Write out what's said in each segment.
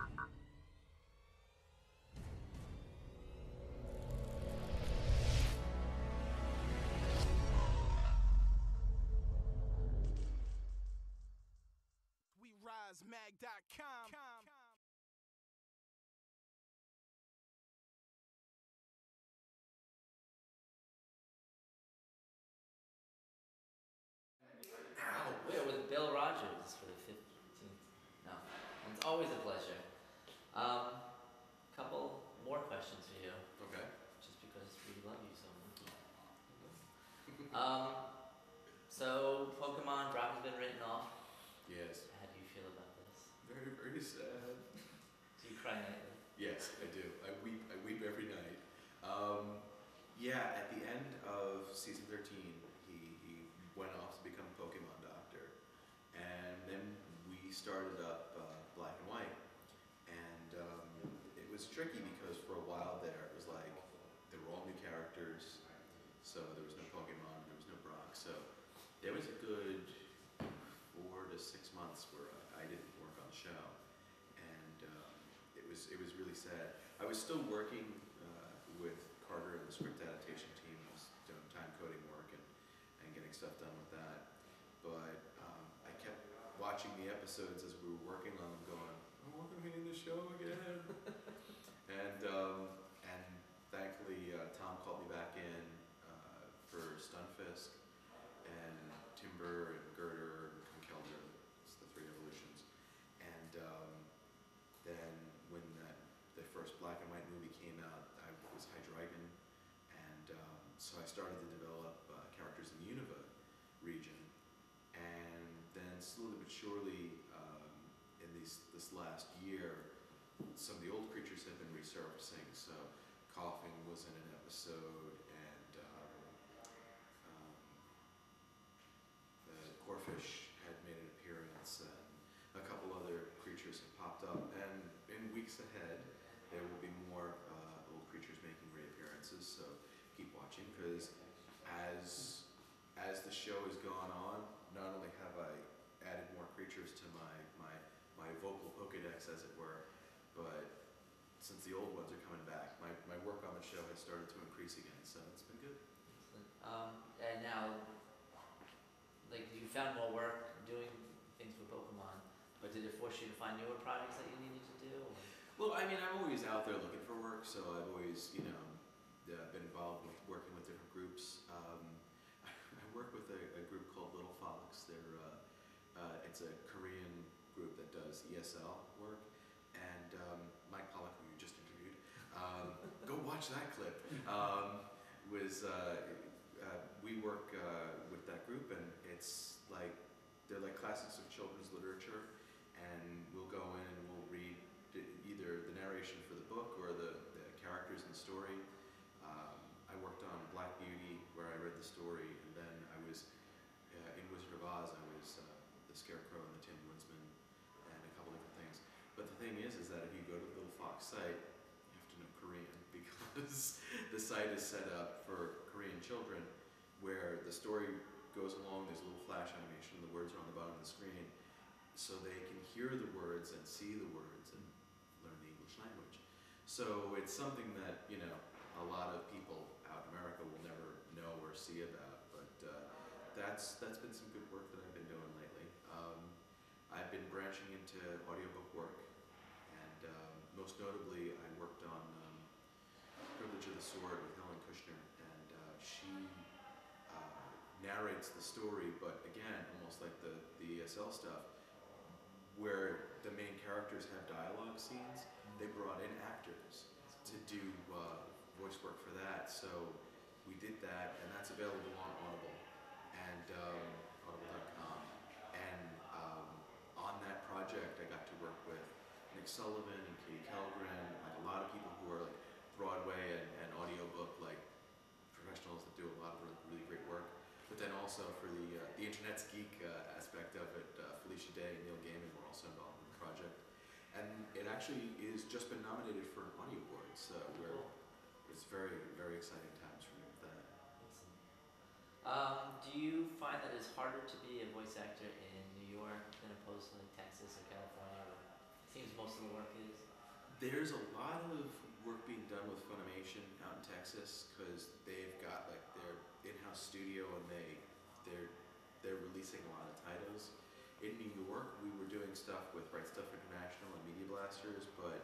WeRiseMag.com. We're with Bill Rogers for the 15th. No, it's always a pleasure. Couple more questions for you. Okay. Just because we love you so much. So Pokemon Drop has been written off. Yes. How do you feel about this? Very, very sad. Do you cry nightly? Yes, I do. I weep every night. Yeah, at the end of season 13, he went off to become a Pokemon doctor. And then we started up Black and White. And it was tricky because for a while there, it was like, they were all new characters. So there was no Pokemon, there was no Brock. So there was a good 4 to 6 months where I didn't work on the show. And it was really sad. I was still working with Carter and the script adaptation team. I was doing time coding work and getting stuff done with that. But I kept watching the episodes as we were working on them going, oh, we're going to be in the show again. and thankfully Tom called me back in for Stunfisk and Timber and Girder and Conkeldra. It's the 3 evolutions. And then when the first Black and White movie came out, I was Hydreigon, and so I started to develop characters in the Unova region, and then slowly but surely, in this last year, some of the old creatures have been resurfacing. So Coughing was in an episode, and the Corfish had made an appearance, and a couple other creatures have popped up, and in weeks ahead there will be more old creatures making reappearances, so keep watching, because as the show has gone on, not only have I added more creatures to my vocal Pokedex, as it were, but since the old ones are coming back, my work on the show has started to increase again, so it's been good. And now, like, you found more work doing things for Pokemon, but did it force you to find newer projects that you needed to do? Or? Well, I mean, I'm always out there looking for work, so I've always, been involved with working with different groups. I work with a group called Little Fox. It's a Korean group that does ESL work, and Mike Pollock, who you just interviewed, go watch that clip. We work with that group, and it's like, they're like classics of children's literature, and we'll go in and we'll read either the narration for the book or the characters in the story. I worked on Black Beauty, where I read the story, and then I was in Wizard of Oz. I was the Scarecrow and the Tin Woodsman, and a couple different things. But the thing is that if you go to the Little Fox site, you have to know Korean, because the site is set up for Korean children, where the story goes along, there's a little flash animation, the words are on the bottom of the screen, so they can hear the words and see the words and learn the English language. So it's something that, a lot of people out in America will never know or see about, but that's been some good work that I've been doing lately. I've been branching into audiobook work, and most notably I worked on Privilege of the Sword with Helen Kushner, and she narrates the story, but again, almost like the ESL stuff, where the main characters have dialogue scenes. They brought in actors to do voice work for that, so we did that, and that's available on Audible and audible.com. And on that project, I got to work with Nick Sullivan and Katie Kellgren, like a lot of people who are like Broadway and audiobook like professionals that do a lot of really great work. But then also for the Internet's Geek aspect of it, Felicia Day and Neil Gaiman were also involved in the project. And it actually is just been nominated for an Audio Award, so it's very, very exciting times for me with that. Excellent. Do you find that it's harder to be a voice actor in New York than opposed to like Texas or California? It seems most of the work is. There's a lot of work being done with Funimation out in Texas because they've got like their in-house studio and they're releasing a lot of titles. In New York, we were doing stuff with Right Stuff International and Media Blasters, but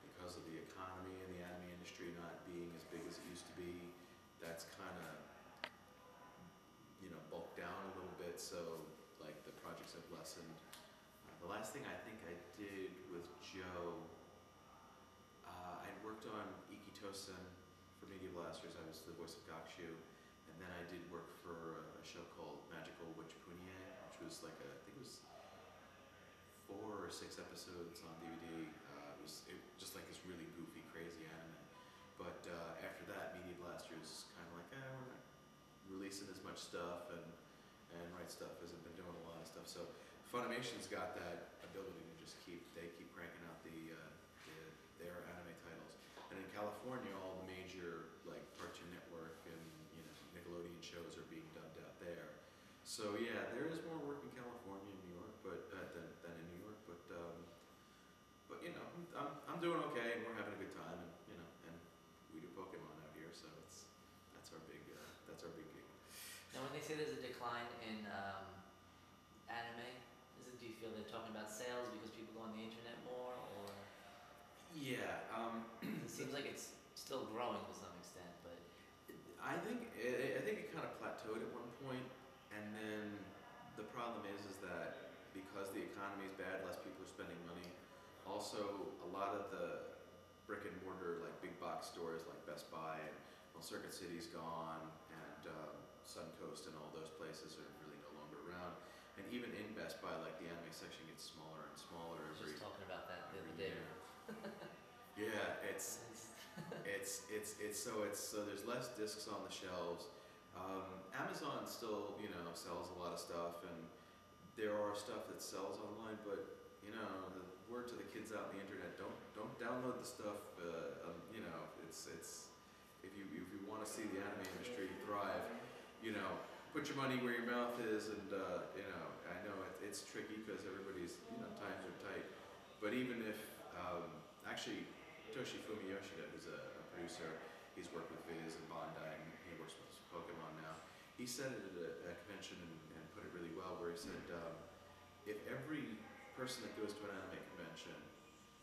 because of the economy and the anime industry not being as big as it used to be, that's kind of, bulked down a little bit, so like the projects have lessened. The last thing I think I did with Joe, I'd worked on Ikitosen for Media Blasters. I was the voice of Gakshu, and then I did work for a show called Magical Witch Punye, which was like I think it was 4 or 6 episodes on DVD. It just like this really goofy, crazy anime. But after that, Media Blasters kind of like, we're not releasing as much stuff, and Right Stuff hasn't been doing a lot of stuff. So Funimation's got that ability to just keep cranking out their anime titles. And in California, all the major like Cartoon Network and Nickelodeon shows are being dubbed out there. So yeah, there is more work in California and New York, but than in New York. But I'm doing okay, and we're having a good time, and we do Pokemon out here, so that's our big gig. Now, when they say there's a decline in anime, do you feel they're talking about sales because people go on the internet more, or? Yeah. It seems like it's still growing to some extent, but. I think it kind of plateaued at one point, and then the problem is that because the economy is bad, less people are spending money. Also, a lot of the brick and mortar, like big box stores, like Best Buy and Circuit City's gone, and Suncoast and all those places are really no longer around. And even in Best Buy, like the anime section gets smaller and smaller. I was just talking about that the other day. Yeah, so there's less discs on the shelves. Amazon still sells a lot of stuff, and there are stuff that sells online, but the word to the kids out on the internet: don't download the stuff. It's if you want to see the anime industry thrive, put your money where your mouth is, and I know it's tricky because everybody's times are tight, but even if actually Toshifumi Yoshida, who's a producer, he's worked with Viz and Bandai, and he works with Pokemon now. He said it at a convention and put it really well, where he said if every person that goes to an anime convention,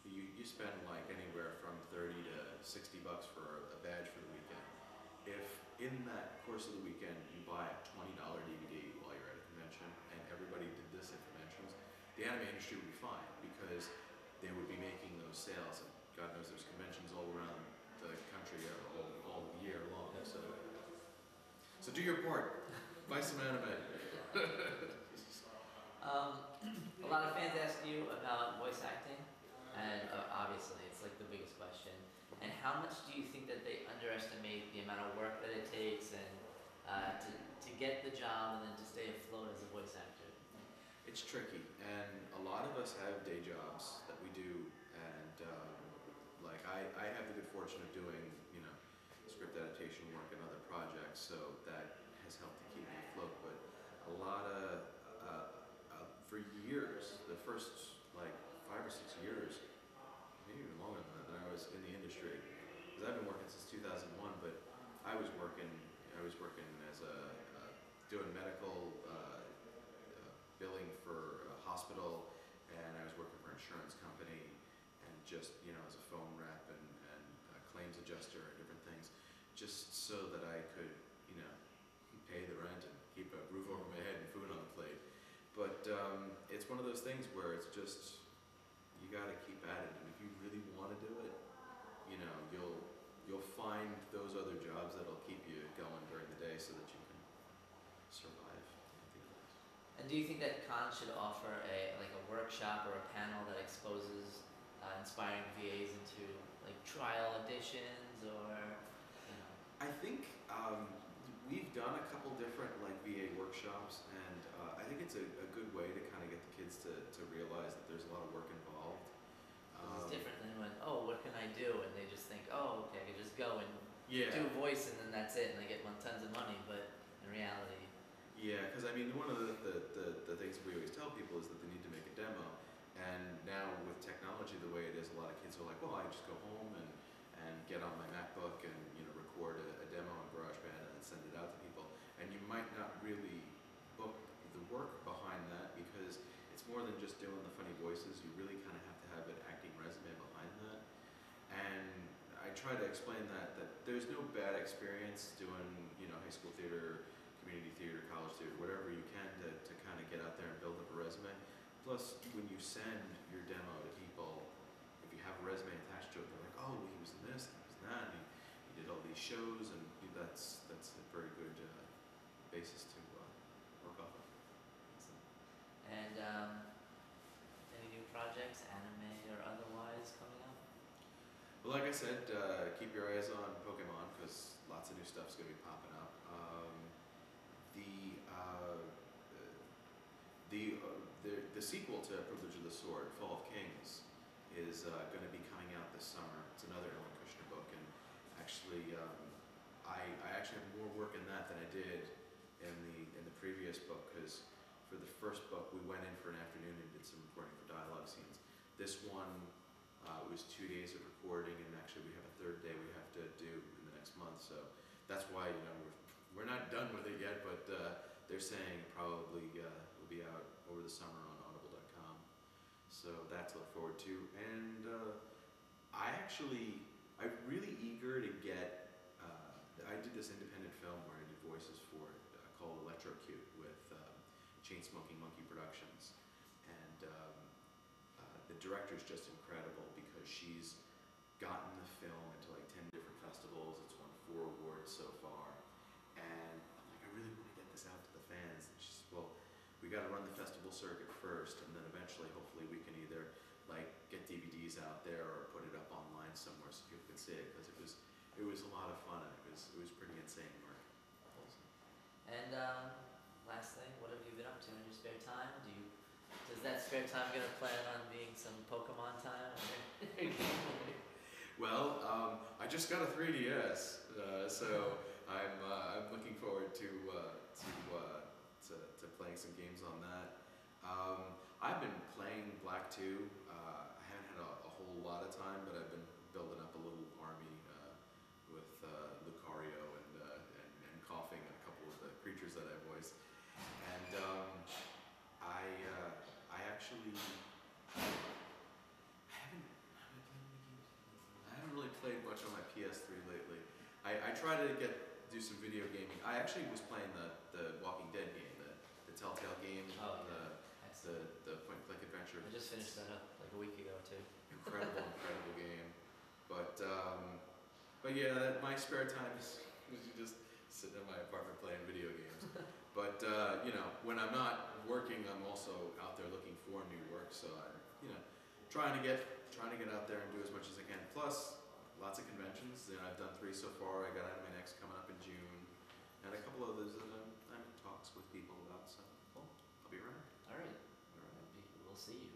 you spend like anywhere from $30 to $60 for a badge for the weekend. If in that course of the weekend you buy a $20 DVD while you're at a convention, and everybody did this at conventions, the anime industry would be fine because they would be making those sales, and God knows there's conventions all around the country all year long. So do your part, buy some anime. A lot of fans ask you about voice acting, and obviously it's like the biggest question. And how much do you think that they underestimate the amount of work that it takes and to get the job and then to stay afloat as a voice actor? It's tricky, and a lot of us have day jobs that we do, and like I have the good fortune of doing script adaptation work and other projects, so that has helped to keep me afloat. But a lot of for years, the first like 5 or 6 years, maybe even longer than that, I was in the industry, because I've been working since 2001. But I was working as doing medical billing for a hospital, and I was working for an insurance company, and just as a phone rep and a claims adjuster and different things, just so that I could pay the rent and keep a roof over my head and food on the plate. But it's one of those things where it's just, you got to keep at it, and if you really want to do it, you'll find those other jobs that'll keep you going during the day so that you can survive. And do you think that cons should offer a workshop or a panel that exposes inspiring VAs into like trial auditions, or I think we've done a couple different like VA workshops, and I think it's a good way to kind of get the kids to realize that there's a lot of work involved. It's different than when, what can I do? And they just think, okay, I can just go and do a voice and then that's it, and they get tons of money, but in reality. Yeah, because I mean, one of the things we always tell people is that they need to make a demo, and now with technology the way it is, a lot of kids will like, well, I just go home and get on my MacBook and record a demo in GarageBand and then send it out to people. And you might not really book the work behind that because it's more than just doing the funny voices. You really kind of have to have an acting resume behind that. And I try to explain that there's no bad experience doing high school theater, community theater, college theater, whatever you can to kind of get out there and build up a resume. Plus, when you send your demo to people, if you have a resume attached to it, they're like, oh, he was in this, he was in that, and he did all these shows, and that's a very good basis to work off of. And any new projects, anime or otherwise, coming up? Well, like I said, keep your eyes on Pokemon because lots of new stuff's going to be popping up. The sequel to Privilege of the Sword, Fall of Kings, is going to be coming out this summer. It's another Ellen Kushner book, and actually, I actually have more work in that than I did in the previous book because for the first book we went in for an afternoon and did some recording for dialogue scenes. This one was 2 days of recording, and actually we have a third day we have to do in the next month. So that's why we're not done with it yet, but they're saying probably will be out over the summer on Audible.com. So that to look forward to. And I'm really eager to get. I did this independent film where I did voices for it called Electrocute with Chain Smoking Monkey Productions, and the director's just incredible because she's gotten the film into like 10 different festivals. It's won 4 awards so far, and I'm like, I really want to get this out to the fans. And she's, well, we got to run the festival circuit first, and then eventually, hopefully, we can either like get DVDs out there or put it up online somewhere so people can see it because it was a lot of fun and it was pretty insane work. And last thing, what have you been up to in your spare time? Does that spare time gonna plan on being some Pokemon time? Well, I just got a 3DS, so I'm looking forward to playing some games on that. I've been playing Black 2. I haven't had a whole lot of time, but I've been building up a little army with Lucario and Coughing and a couple of the creatures that I voiced. And I haven't really played much on my PS3 lately. I try to do some video gaming. I actually was playing the Walking Dead game, the Telltale game, Oh, yeah. the point-and-click adventure. I just finished that up like a week ago too. Incredible game. But yeah, my spare time is just sitting in my apartment playing video games. But when I'm not working, I'm also out there looking for new work. So I'm trying to get out there and do as much as I can. Plus, lots of conventions. I've done 3 so far. I got Anime Next coming up in June, and a couple others that I'm in talks with people about. So, well, I'll be around. All right. We'll see you.